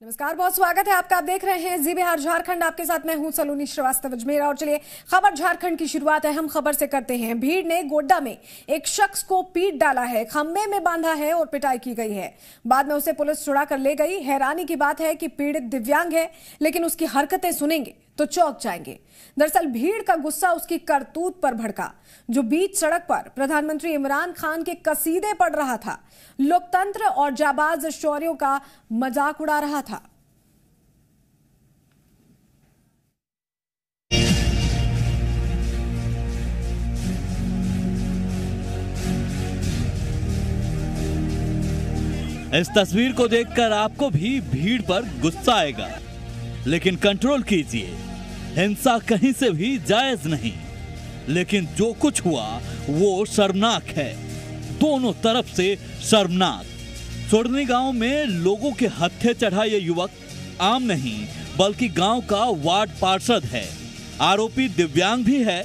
नमस्कार, बहुत स्वागत है आपका। आप देख रहे हैं जी बिहार झारखंड। आपके साथ मैं हूं सलोनी श्रीवास्तव अजमेरा। और चलिए खबर झारखंड की शुरुआत अहम खबर से करते हैं। भीड़ ने गोड्डा में एक शख्स को पीट डाला है, खंबे में बांधा है और पिटाई की गई है। बाद में उसे पुलिस छुड़ा कर ले गई। हैरानी की बात है कि पीड़ित दिव्यांग है, लेकिन उसकी हरकतें सुनेंगे तो चौंक जाएंगे। दरअसल भीड़ का गुस्सा उसकी करतूत पर भड़का, जो बीच सड़क पर प्रधानमंत्री इमरान खान के कसीदे पढ़ रहा था, लोकतंत्र और जाबाज शौर्यों का मजाक उड़ा रहा था। इस तस्वीर को देखकर आपको भी भीड़ पर गुस्सा आएगा, लेकिन कंट्रोल कीजिए। हिंसा कहीं से भी जायज नहीं, लेकिन जो कुछ हुआ वो शर्मनाक है, दोनों तरफ से शर्मनाक। सोडनी गांव में लोगों के हत्थे चढ़ा ये युवक आम नहीं बल्कि गांव का वार्ड पार्षद है। आरोपी दिव्यांग भी है,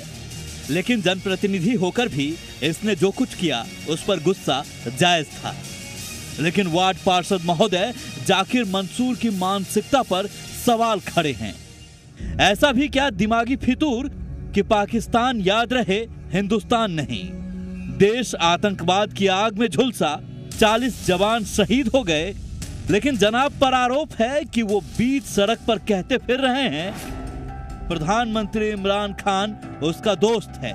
लेकिन जनप्रतिनिधि होकर भी इसने जो कुछ किया उस पर गुस्सा जायज था। लेकिन वार्ड पार्षद महोदय जाकिर मंसूर की मानसिकता पर सवाल खड़े हैं। ऐसा भी क्या दिमागी फितूर कि पाकिस्तान याद रहे, हिंदुस्तान नहीं। देश आतंकवाद की आग में झुलसा, 40 जवान शहीद हो गए, लेकिन जनाब पर आरोप है कि वो बीच सड़क पर कहते फिर रहे हैं प्रधानमंत्री इमरान खान उसका दोस्त है।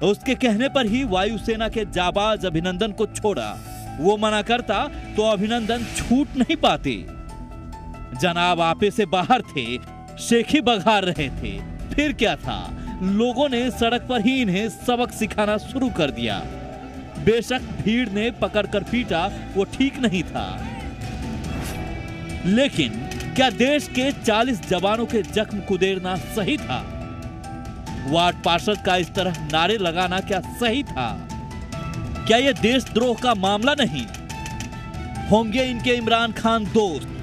उसके कहने पर ही वायुसेना के जाबाज अभिनंदन को छोड़ा। वो मना करता तो अभिनंदन छूट नहीं पाते। जनाब आपे से बाहर थे, शेखी बघार रहे थे। फिर क्या था, लोगों ने सड़क पर ही इन्हें सबक सिखाना शुरू कर दिया। बेशक भीड़ ने पकड़कर पीटा, वो ठीक नहीं था, लेकिन क्या देश के 40 जवानों के जख्म कुदेरना सही था? वार्ड पार्षद का इस तरह नारे लगाना क्या सही था? क्या यह देशद्रोह का मामला नहीं? होंगे इनके इमरान खान दोस्त,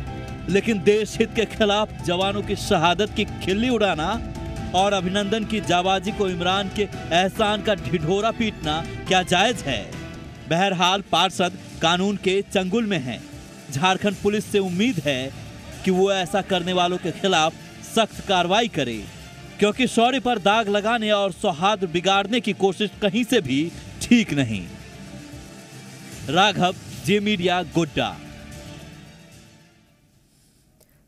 लेकिन देश हित के खिलाफ जवानों की शहादत की खिल्ली उड़ाना और अभिनंदन की जाबाजी को इमरान के एहसान का ढिढोरा पीटना क्या जायज है? बहरहाल पार्षद कानून के चंगुल में हैं। झारखंड पुलिस से उम्मीद है कि वो ऐसा करने वालों के खिलाफ सख्त कार्रवाई करे, क्योंकि शौर्य पर दाग लगाने और सौहार्द बिगाड़ने की कोशिश कहीं से भी ठीक नहीं। राघव, जे मीडिया, गोड्डा।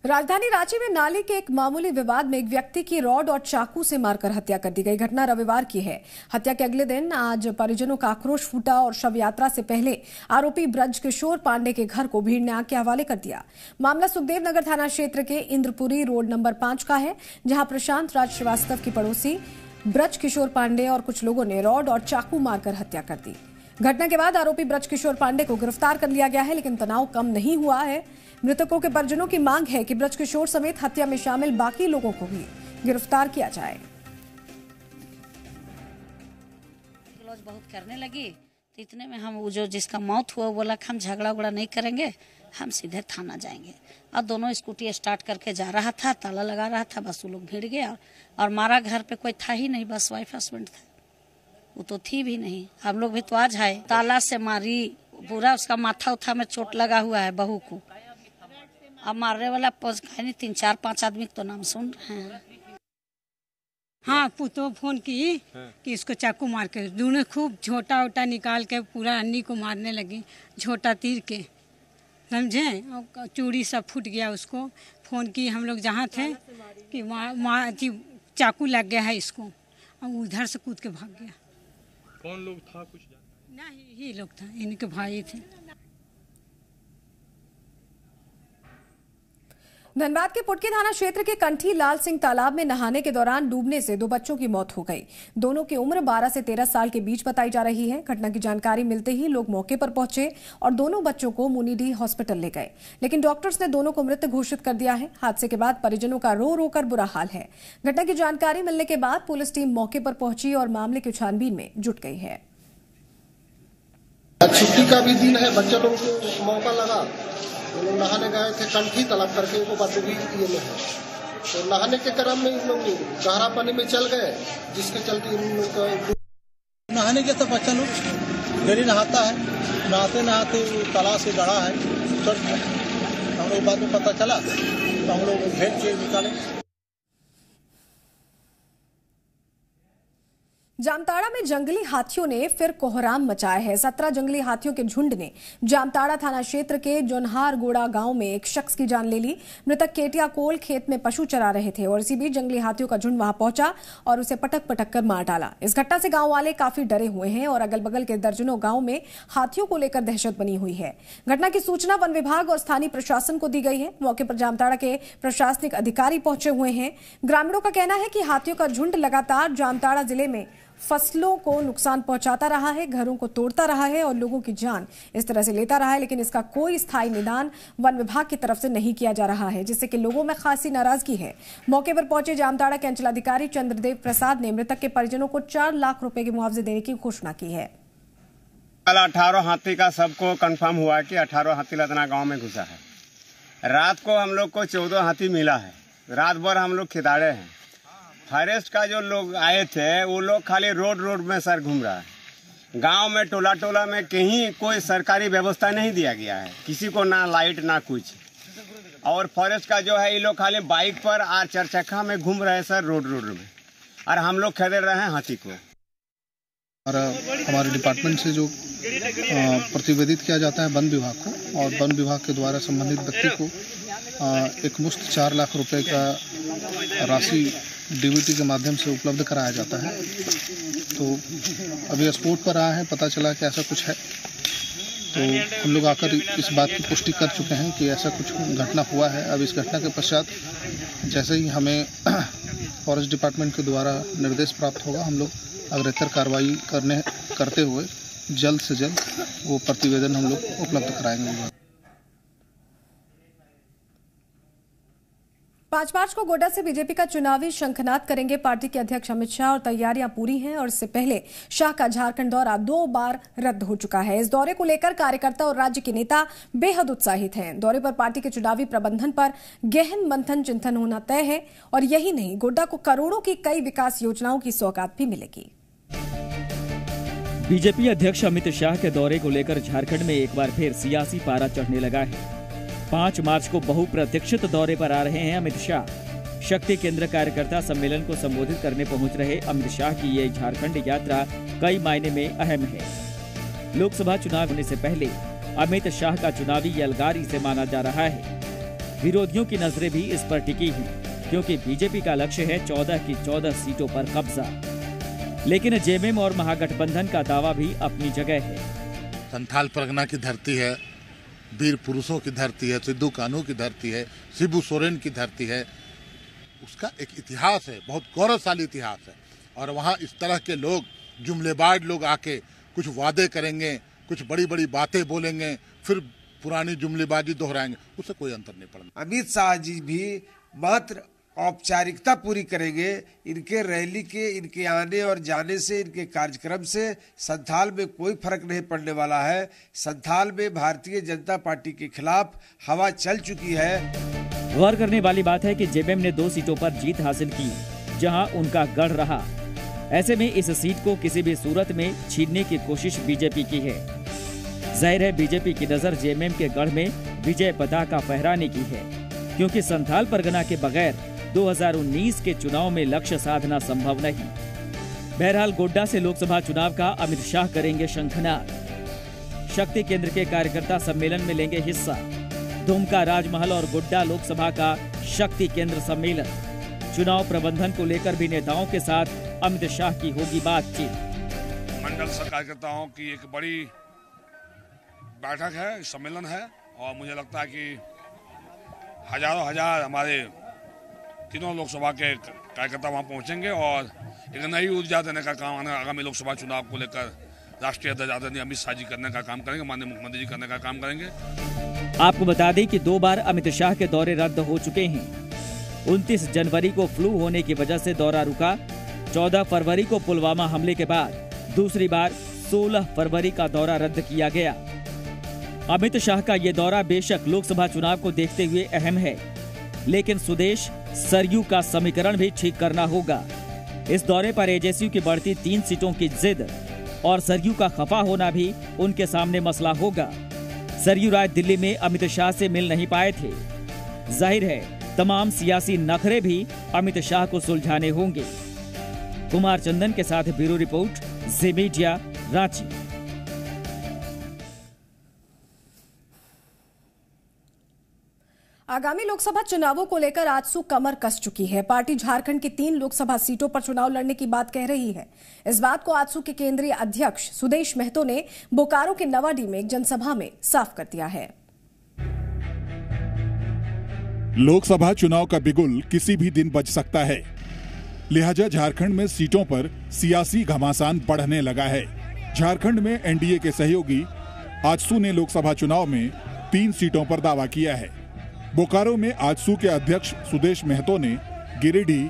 राजधानी रांची में नाले के एक मामूली विवाद में एक व्यक्ति की रॉड और चाकू से मारकर हत्या कर दी गई। घटना रविवार की है। हत्या के अगले दिन आज परिजनों का आक्रोश फूटा और शव यात्रा से पहले आरोपी ब्रज किशोर पांडे के घर को भीड़ ने आग के हवाले कर दिया। मामला सुखदेव नगर थाना क्षेत्र के इंद्रपुरी रोड नंबर 5 का है, जहां प्रशांत राज श्रीवास्तव की पड़ोसी ब्रज किशोर पांडे और कुछ लोगों ने रॉड और चाकू मारकर हत्या कर दी। घटना के बाद आरोपी ब्रज किशोर पांडे को गिरफ्तार कर लिया गया है, लेकिन तनाव कम नहीं हुआ है। मृतकों के परिजनों की मांग है कि ब्रज किशोर समेत हत्या में शामिल बाकी लोगों को भी गिरफ्तार किया जाए। बहुत करने लगी तो इतने में हम जो जिसका मौत हुआ बोला हम झगड़ा उगड़ा नहीं करेंगे, हम सीधे थाना जाएंगे। और दोनों स्कूटी स्टार्ट करके जा रहा था, ताला लगा रहा था, बस वो लोग भिड़ गए और मारा। घर पे कोई था ही नहीं, बस वाइफ हस्बैंड था, वो तो थी भी नहीं। हम लोग भी तो आज है, ताला से मारी, पूरा उसका माथा उठा में चोट लगा हुआ है बहू को। अब मारने वाला 3, 4, 5 आदमी तो नाम सुन रहे हैं। हाँ, पुतो फोन की कि इसको चाकू मार के, दोनों खूब झोटा वोटा निकाल के पूरा अन्नी को मारने लगी, झोटा तीर के, समझे। चूड़ी सब फूट गया। उसको फोन की हम लोग जहाँ थे कि वहाँ चाकू लग गया है इसको, और उधर से कूद के भाग गया। कौन लोग था? कुछ नहीं, ही लोग था, इनके भाई थे। धनबाद के पुटकी थाना क्षेत्र के कंठी लाल सिंह तालाब में नहाने के दौरान डूबने से 2 बच्चों की मौत हो गई। दोनों की उम्र 12 से 13 साल के बीच बताई जा रही है। घटना की जानकारी मिलते ही लोग मौके पर पहुंचे और दोनों बच्चों को मुनीडीह हॉस्पिटल ले गए, लेकिन डॉक्टर्स ने दोनों को मृत घोषित कर दिया है। हादसे के बाद परिजनों का रो रो कर बुरा हाल है। घटना की जानकारी मिलने के बाद पुलिस टीम मौके पर पहुंची और मामले की छानबीन में जुट गई है। छुट्टी का भी दिन है, बच्चे लोगों को मौका लगा, वो लोग नहाने गए थे कंठी तालाब करके, वो बदबी किए में है, तो नहाने के क्रम में इन लोग गहरा पानी में चल गए, जिसके चलते इन लोग का नहाने के तो बच्चा लोग डेली नहाता है, नहाते नहाते तालाब से गड़ा है, हम लोग बाद में पता चला तो हम लोग भेज के निकाले। जामताड़ा में जंगली हाथियों ने फिर कोहराम मचाया है। 17 जंगली हाथियों के झुंड ने जामताड़ा थाना क्षेत्र के जोन्हारगोड़ा गांव में एक शख्स की जान ले ली। मृतक केटिया कोल खेत में पशु चरा रहे थे और इसी बीच जंगली हाथियों का झुंड वहां पहुंचा और उसे पटक पटक कर मार डाला। इस घटना से गांव वाले काफी डरे हुए हैं और अगल बगल के दर्जनों गांव में हाथियों को लेकर दहशत बनी हुई है। घटना की सूचना वन विभाग और स्थानीय प्रशासन को दी गई है। मौके पर जामताड़ा के प्रशासनिक अधिकारी पहुंचे हुए हैं। ग्रामीणों का कहना है कि हाथियों का झुंड लगातार जामताड़ा जिले में फसलों को नुकसान पहुंचाता रहा है, घरों को तोड़ता रहा है और लोगों की जान इस तरह से लेता रहा है, लेकिन इसका कोई स्थायी निदान वन विभाग की तरफ से नहीं किया जा रहा है, जिससे कि लोगों में खासी नाराजगी है। मौके पर पहुंचे जामताड़ा के अंचलाधिकारी चंद्रदेव प्रसाद ने मृतक के परिजनों को 4 लाख रुपए के मुआवजे देने की घोषणा की है। कल 18 हाथी का सबको कंफर्म हुआ कि 18 हाथी लदना गांव में घुसा है। रात को हम लोग को 14 हाथी मिला है। रात भर हम लोग खिदाड़े हैं। फॉरेस्ट का जो लोग आए थे वो लोग खाली रोड में सर घूम रहा है। गांव में टोला में कहीं कोई सरकारी व्यवस्था नहीं दिया गया है, किसी को ना लाइट ना कुछ। और फॉरेस्ट का जो है ये लोग खाली बाइक पर और 4 चक्का में घूम रहे हैं सर रोड में, और हम लोग खदेड़ रहे हैं हाथी को। और हमारे डिपार्टमेंट से जो प्रतिवेदित किया जाता है वन विभाग को, और वन विभाग के द्वारा संबंधित व्यक्ति को एक मुश्त 4 लाख रुपए का राशि डीबीटी के माध्यम से उपलब्ध कराया जाता है। तो अभी स्पॉट पर आया है, पता चला कि ऐसा कुछ है, तो हम लोग आकर इस बात की पुष्टि कर चुके हैं कि ऐसा कुछ घटना हुआ है। अब इस घटना के पश्चात जैसे ही हमें फॉरेस्ट डिपार्टमेंट के द्वारा निर्देश प्राप्त होगा, हम लोग अग्रेतर कार्रवाई करते हुए जल्द से जल्द वो प्रतिवेदन हम लोग उपलब्ध कराएंगे। 5 मार्च को गोड्डा से बीजेपी का चुनावी शंखनाद करेंगे पार्टी के अध्यक्ष अमित शाह और तैयारियां पूरी हैं। और इससे पहले शाह का झारखंड दौरा 2 बार रद्द हो चुका है। इस दौरे को लेकर कार्यकर्ता और राज्य के नेता बेहद उत्साहित हैं। दौरे पर पार्टी के चुनावी प्रबंधन पर गहन मंथन चिंतन होना तय है। और यही नहीं, गोड्डा को करोड़ों की कई विकास योजनाओं की सौगात भी मिलेगी। बीजेपी अध्यक्ष अमित शाह के दौरे को लेकर झारखंड में एक बार फिर सियासी पारा चढ़ने लगा है। 5 मार्च को बहुप्रतीक्षित दौरे पर आ रहे हैं अमित शाह। शक्ति केंद्र कार्यकर्ता सम्मेलन को संबोधित करने पहुंच रहे अमित शाह की ये झारखंड यात्रा कई मायने में अहम है। लोकसभा चुनाव होने से पहले अमित शाह का चुनावी यलगार इसे माना जा रहा है। विरोधियों की नजरें भी इस पर टिकी हैं, क्योंकि बीजेपी का लक्ष्य है 14 की 14 सीटों पर कब्जा। लेकिन जेएमएम और महागठबंधन का दावा भी अपनी जगह है। संथाल परगना की धरती है, वीर पुरुषों की धरती है, सिद्धू कान्हू की धरती है, शिबू सोरेन की धरती है। उसका एक इतिहास है, बहुत गौरवशाली इतिहास है। और वहाँ इस तरह के लोग, जुमलेबाज लोग आके कुछ वादे करेंगे, कुछ बड़ी बड़ी बातें बोलेंगे, फिर पुरानी जुमलेबाजी दोहराएंगे, उससे कोई अंतर नहीं पड़ना। अमित शाह जी भी मात्र औपचारिकता पूरी करेंगे। इनके रैली के, इनके आने और जाने से, इनके कार्यक्रम से संथाल में कोई फर्क नहीं पड़ने वाला है। संथाल में भारतीय जनता पार्टी के खिलाफ हवा चल चुकी है। गौर करने वाली बात है कि जेएमएम ने 2 सीटों पर जीत हासिल की, जहां उनका गढ़ रहा। ऐसे में इस सीट को किसी भी सूरत में छीनने की कोशिश बीजेपी की है। जाहिर है बीजेपी की नजर जेएमएम के गढ़ में विजय पताका फहराने की है, क्योंकि संथाल परगना के बगैर 2019 के चुनाव में लक्ष्य साधना संभव नहीं। बहरहाल गोड्डा से लोकसभा चुनाव का अमित शाह करेंगे शंखनाद। शक्ति केंद्र के कार्यकर्ता सम्मेलन में लेंगे हिस्सा। दुमका राजमहल और गोड्डा लोकसभा का शक्ति केंद्र सम्मेलन। चुनाव प्रबंधन को लेकर भी नेताओं के साथ अमित शाह की होगी बातचीत। मंडल कार्यकर्ताओं की एक बड़ी बैठक है, सम्मेलन है, और मुझे लगता है कि हजारों हजार हमारे तीनों लोकसभा के कार्यकर्ता वहां पहुंचेंगे और एक नई ऊर्जा देने का काम आगामी लोकसभा चुनाव को लेकर राष्ट्रीय अध्यक्ष आदरणीय अमित शाह जी करने का काम करेंगे, माननीय मुख्यमंत्री जी करने का काम करेंगे। आपको बता दें कि 2 बार अमित शाह के दौरे रद्द हो चुके हैं। 29 जनवरी को फ्लू होने की वजह से दौरा रुका। 14 फरवरी को पुलवामा हमले के बाद दूसरी बार 16 फरवरी का दौरा रद्द किया गया। अमित शाह का ये दौरा बेशक लोकसभा चुनाव को देखते हुए अहम है, लेकिन सुदेश सरयू का समीकरण भी ठीक करना होगा। इस दौरे पर एजेएसयू की बढ़ती 3 सीटों की जिद और सरयू का खफा होना भी उनके सामने मसला होगा। सरयू राय दिल्ली में अमित शाह से मिल नहीं पाए थे। जाहिर है तमाम सियासी नखरे भी अमित शाह को सुलझाने होंगे। कुमार चंदन के साथ ब्यूरो रिपोर्ट, जी मीडिया, रांची। आगामी लोकसभा चुनावों को लेकर आजसू कमर कस चुकी है। पार्टी झारखंड की 3 लोकसभा सीटों पर चुनाव लड़ने की बात कह रही है। इस बात को आजसू के केंद्रीय अध्यक्ष सुदेश महतो ने बोकारो के नवाडी में एक जनसभा में साफ कर दिया है। लोकसभा चुनाव का बिगुल किसी भी दिन बज सकता है, लिहाजा झारखंड में सीटों पर सियासी घमासान बढ़ने लगा है। झारखंड में एनडीए के सहयोगी आजसू ने लोकसभा चुनाव में 3 सीटों पर दावा किया है। बोकारो में आजसू के अध्यक्ष सुदेश महतो ने गिरिडीह,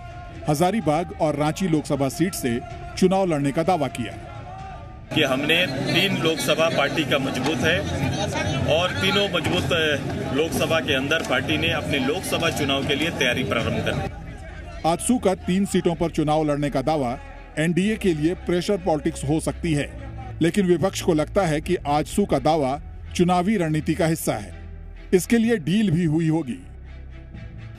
हजारीबाग और रांची लोकसभा सीट से चुनाव लड़ने का दावा किया कि हमने 3 लोकसभा पार्टी का मजबूत है और तीनों मजबूत लोकसभा के अंदर पार्टी ने अपने लोकसभा चुनाव के लिए तैयारी प्रारंभ कर दी। आजसू का 3 सीटों पर चुनाव लड़ने का दावा एनडीए के लिए प्रेशर पॉलिटिक्स हो सकती है, लेकिन विपक्ष को लगता है कि आजसू का दावा चुनावी रणनीति का हिस्सा है। इसके लिए डील भी हुई होगी।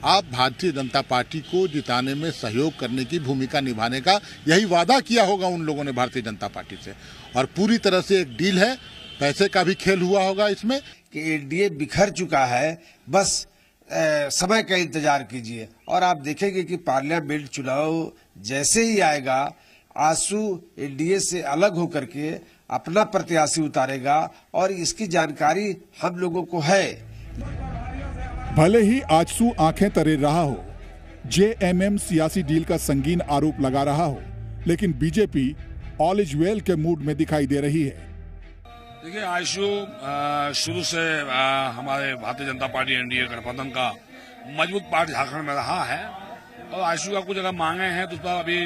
आप भारतीय जनता पार्टी को जिताने में सहयोग करने की भूमिका निभाने का यही वादा किया होगा उन लोगों ने भारतीय जनता पार्टी से, और पूरी तरह से एक डील है। पैसे का भी खेल हुआ होगा इसमें कि एनडीए बिखर चुका है, बस समय का इंतजार कीजिए और आप देखेंगे कि पार्लियामेंट चुनाव जैसे ही आएगा, आजसू एनडीए से अलग होकर के अपना प्रत्याशी उतारेगा और इसकी जानकारी हम लोगों को है। भले ही आजसू आंखें तरे रहा हो, जेएमएम सियासी डील का संगीन आरोप लगा रहा हो, लेकिन बीजेपी ऑल इज वेल के मूड में दिखाई दे रही है। देखिए, आजसू शुरू से हमारे भारतीय जनता पार्टी एनडीए गठबंधन का मजबूत पार्टी झारखंड में रहा है और आजसू का कुछ अगर मांगे हैं तो उस पर अभी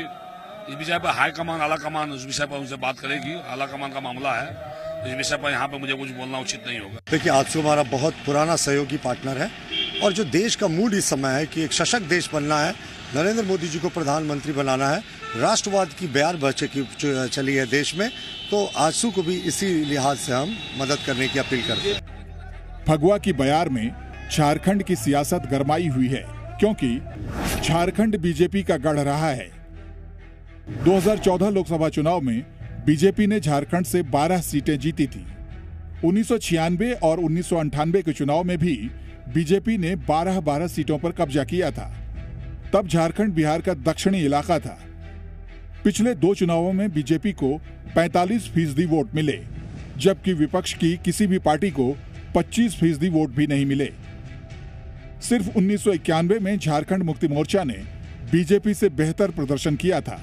इस विषय पर हाई कमान, आला कमान उस विषय पर उनसे बात करेगी। आला कमान का मामला है, इस विषय पर यहाँ पे मुझे कुछ बोलना उचित नहीं होगा। देखिए, आजसू हमारा बहुत पुराना सहयोगी पार्टनर है और जो देश का मूड इस समय है कि एक सशक्त देश बनना है, नरेंद्र मोदी जी को प्रधानमंत्री बनाना है, राष्ट्रवाद की बयार बहचे की चली है देश में, तो आजसू को भी इसी लिहाज से हम मदद करने की अपील करते हैं। भगवा की बयार में झारखंड की सियासत गरमाई हुई है, क्योंकि झारखंड बीजेपी का गढ़ रहा है। 2014 लोकसभा चुनाव में बीजेपी ने झारखंड से 12 सीटें जीती थी। 1996 और 1998 के चुनाव में भी बीजेपी ने 12 सीटों पर कब्जा किया था। तब झारखंड बिहार का दक्षिणी इलाका था। पिछले 2 चुनावों में बीजेपी को 45% वोट मिले, जबकि विपक्ष की किसी भी पार्टी को 25% वोट भी नहीं मिले। सिर्फ 1991 में झारखंड मुक्ति मोर्चा ने बीजेपी से बेहतर प्रदर्शन किया था।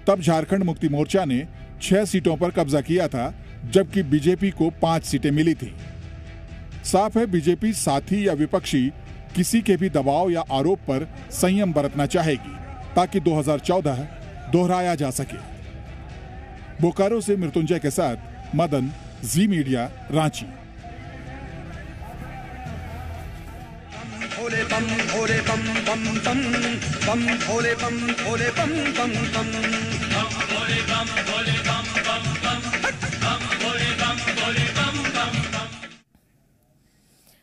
तब झारखंड मुक्ति मोर्चा ने 6 सीटों पर कब्जा किया था, जबकि बीजेपी को 5 सीटें मिली थी। साफ है, बीजेपी साथी या विपक्षी किसी के भी दबाव या आरोप पर संयम बरतना चाहेगी, ताकि 2014 दोहराया जा सके। बोकारो से मृत्युंजय के साथ मदन, जी मीडिया, रांची। भोले बम भोले बम बम बम बम भोले बम भोले बम बम बम भोले बम भोले बम बम बम भोले बम भोले बम बम बम।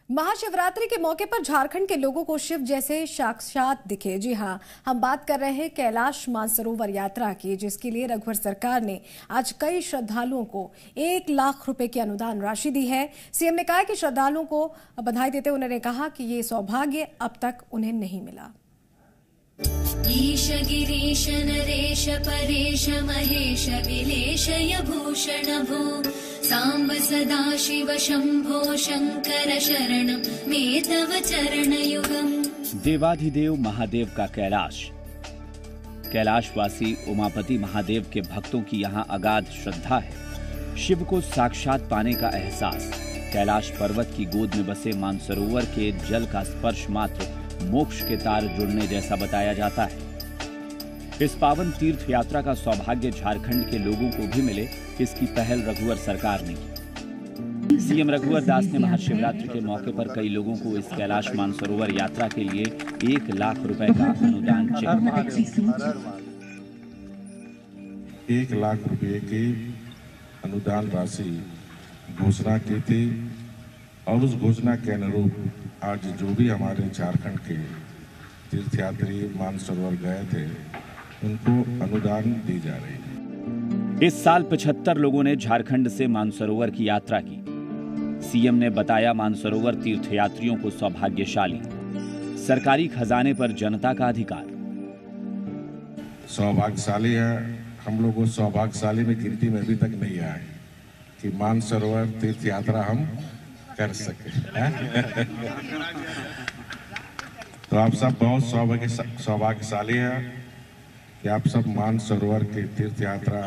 महाशिवरात्रि के मौके पर झारखंड के लोगों को शिव जैसे साक्षात दिखे। जी हां, हम बात कर रहे हैं कैलाश मानसरोवर यात्रा की, जिसके लिए रघुवर सरकार ने आज कई श्रद्धालुओं को 1 लाख रुपए की अनुदान राशि दी है। सीएम ने कहा कि श्रद्धालुओं को बधाई देते उन्होंने कहा कि ये सौभाग्य अब तक उन्हें नहीं मिला। ईश गिरीश नरेश परेश महेश विलेशय भूषण भो सांब सदा शिव शंभो शंकर शरणं मे तव चरणयुगम्। देवाधिदेव महादेव का कैलाश। कैलाशवासी उमापति महादेव के भक्तों की यहाँ अगाध श्रद्धा है। शिव को साक्षात पाने का एहसास। कैलाश पर्वत की गोद में बसे मानसरोवर के जल का स्पर्श मात्र मोक्ष के तार जुड़ने जैसा बताया जाता है। इस पावन तीर्थ यात्रा का सौभाग्य झारखंड के लोगों को भी मिले, इसकी पहल रघुवर सरकार ने की। सीएम रघुवर दास ने महाशिवरात्रि के मौके पर कई लोगों को इस कैलाश मानसरोवर यात्रा के लिए 1 लाख रुपए का अनुदान चेक। 1 लाख रुपए की अनुदान राशि घोषणा की थी और उस घोषणा के अनुरूप आज जो भी हमारे झारखंड के तीर्थयात्री मानसरोवर गए थे उनको अनुदान दी जा रही है। इस साल 75 लोगों ने झारखंड से मानसरोवर की यात्रा की। सीएम ने बताया मानसरोवर तीर्थयात्रियों को सौभाग्यशाली, सरकारी खजाने पर जनता का अधिकार। सौभाग्यशाली है, हम लोग उस सौभाग्यशाली में गिनती में अभी तक नहीं आए कि मानसरोवर तीर्थ यात्रा हम कर सके। तो आप सब बहुत सौभाग्यशाली हैं कि आप सब मानसरोवर की तीर्थ यात्रा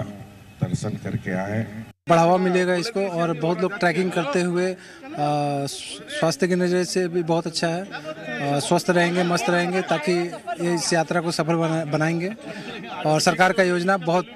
दर्शन करके आए। बढ़ावा मिलेगा इसको, और बहुत लोग ट्रैकिंग करते हुए स्वास्थ्य की नज़र से भी बहुत अच्छा है। स्वस्थ रहेंगे, मस्त रहेंगे, ताकि ये इस यात्रा को सफल बनाएंगे। और सरकार का योजना बहुत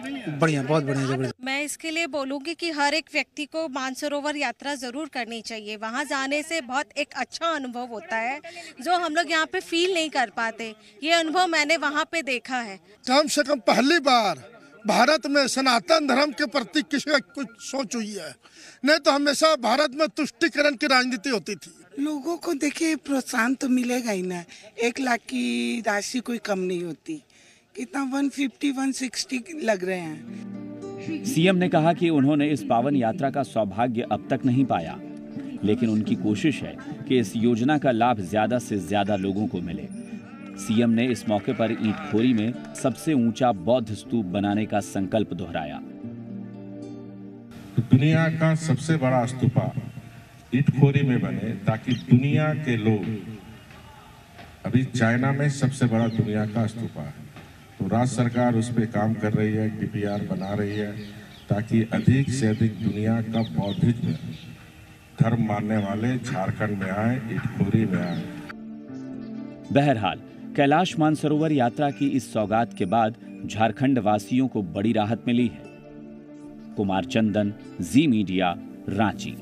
बढ़िया जबरदस्त। मैं इसके लिए बोलूँगी कि हर एक व्यक्ति को मानसरोवर यात्रा जरूर करनी चाहिए। वहाँ जाने से बहुत एक अच्छा अनुभव होता है जो हम लोग यहाँ पे फील नहीं कर पाते। ये अनुभव मैंने वहाँ पे देखा है। कम से कम पहली बार भारत में सनातन धर्म के प्रति किसी का कुछ सोच हुई है, नहीं तो हमेशा भारत में तुष्टिकरण की राजनीति होती थी। लोगों को देखिए प्रोत्साहन तो मिलेगा ही ना। 1 लाख की राशि कोई कम नहीं होती। कितना 150-160 लग रहे हैं। सीएम ने कहा कि उन्होंने इस पावन यात्रा का सौभाग्य अब तक नहीं पाया, लेकिन उनकी कोशिश है कि इस योजना का लाभ ज्यादा से ज्यादा लोगों को मिले। सीएम ने इस मौके पर ईंटखोरी में सबसे ऊंचा बौद्ध स्तूप बनाने का संकल्प दोहराया। दुनिया का सबसे बड़ा स्तूपा ईंटखोरी में बने, ताकि दुनिया के लोग, अभी चाइना में सबसे बड़ा दुनिया का स्तूपा है, तो राज्य सरकार उस पर काम कर रही है, डीपीआर बना रही है, ताकि अधिक से अधिक दुनिया का बौद्धिज्म धर्म मानने वाले झारखंड में आए, ईंटखोरी में आए। बहरहाल कैलाश मानसरोवर यात्रा की इस सौगात के बाद झारखंड वासियों को बड़ी राहत मिली है। कुमार चंदन, जी मीडिया, रांची।